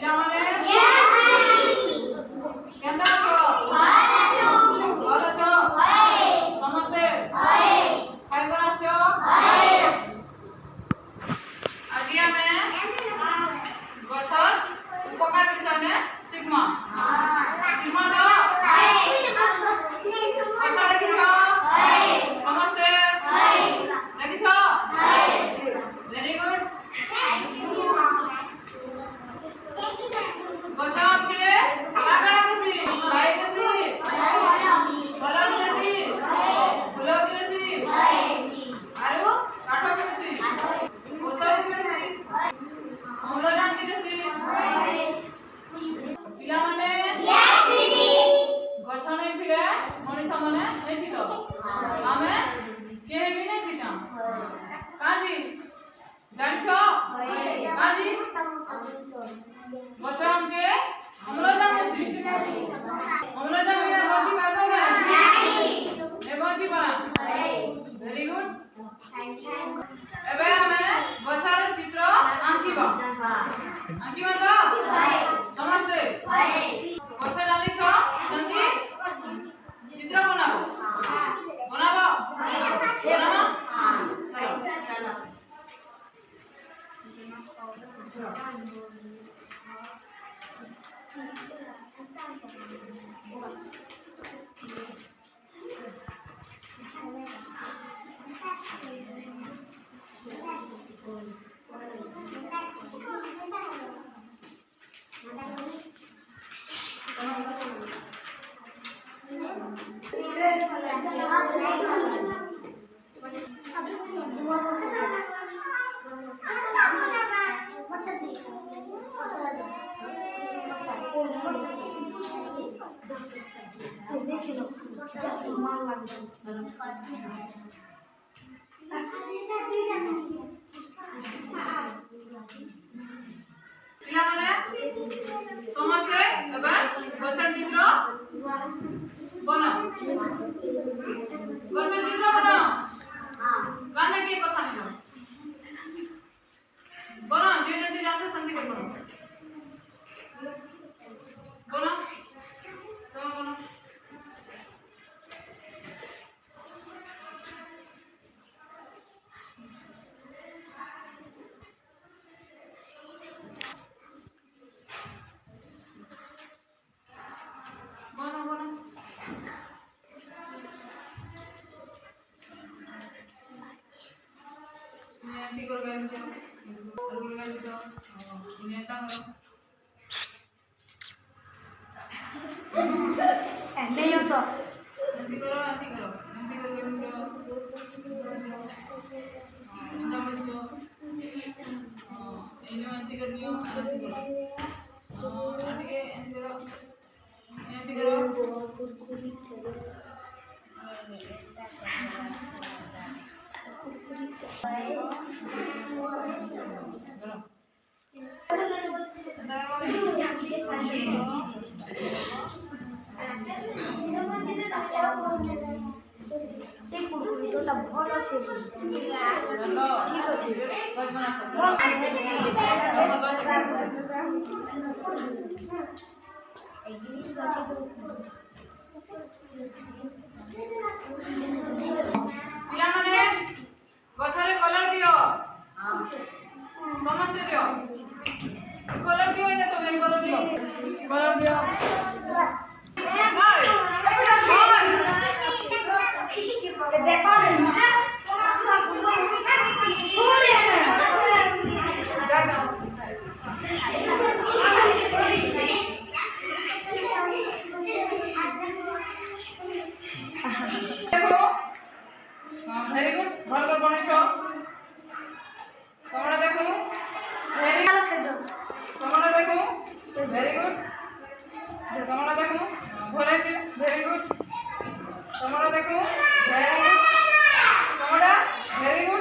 ପିଲାମାନେ କେନ୍ତା ଅଛ? ଭଲ ଅଛ? ସମସ୍ତେ ଖାଇକରି ଆସିଛ? ଆଜି ଆମେ ଗଛର ଉପକାର ବିଷୟରେ ଶିଖମା। ଶିଖମା ତ? ଗଛ ଦେଖିଛ? ସମସ୍ତେ ଦେଖିଛ? Very good. গছ আমকে কাগড়া দেছি, ছাই দেছি, ফল দেছি, ফুল দেছি, আরো কাঠ দেছি, ଔଷଧ দেছি, অম্লজান দেছি। পিলামানে গছ নাই থিলে মଣିষ মানে নাই থিল, ଆମେ କେହି ବି ନାଇଁ ଥିତା। କାଜି ଜାଣିଛ? କାଜି ଗଛ ଆମକେ ଅମ୍ଳଜାନ ଦେସି। ଅମ୍ଳଜାନ ବିନା ବଞ୍ଚି ପାରବ ନା? ଏ ବଞ୍ଚି ପାରା। Very good. ଏବେ ଆମେ ଗଛର ଚିତ୍ର ଆଙ୍କିବା। ଆଙ୍କିବା ତ? ସମସ୍ତେ ଗଛ ଜାଣିଛ ସେମିତି ଚିତ୍ର ବନାବ। ବନାବ? ବନାବ? ଚାଲ। ପିଲାମାନେ ସମସ୍ତେ ଏବେ ଗଛର ଚିତ୍ର ବନାଅ। ଗଛର ଚିତ୍ର ବନାଅ। ଗାନେ କିଏ କଥା ନିଅ ବନାଅ। ଯେ ଯେମିତି ଜାଣିଛ ସେମିତି କରି ବନାଅ। ବନାଅ। ତମେ ବନାଅ। Nanti kalau ganti, kalau ganti tu, ini apa kalau? नहीं हो सो nanti kalau ganti tu, ini apa tu? ini nanti kalau nanti kalau से कुरकुरी तो ता भल अछि हेलो ठीक अछि कल बना सब ପିଲାମାନେ ଗଛରେ କଲର ଦିଅ। ସମସ୍ତେ ଦିଅ। କଲର ଦିଅ। ଏଇଟା ତମେ କଲର ଦିଅ। କଲର ଦିଅ। Very good. ভাল করে বনাইছো। তোমরা দেখো। ভেরি তোমরা দেখো। Very good. তোমরা দেখো। ভরেছে। Very good. তোমরা দেখো। Very good. তোমরা ভেরি গুড।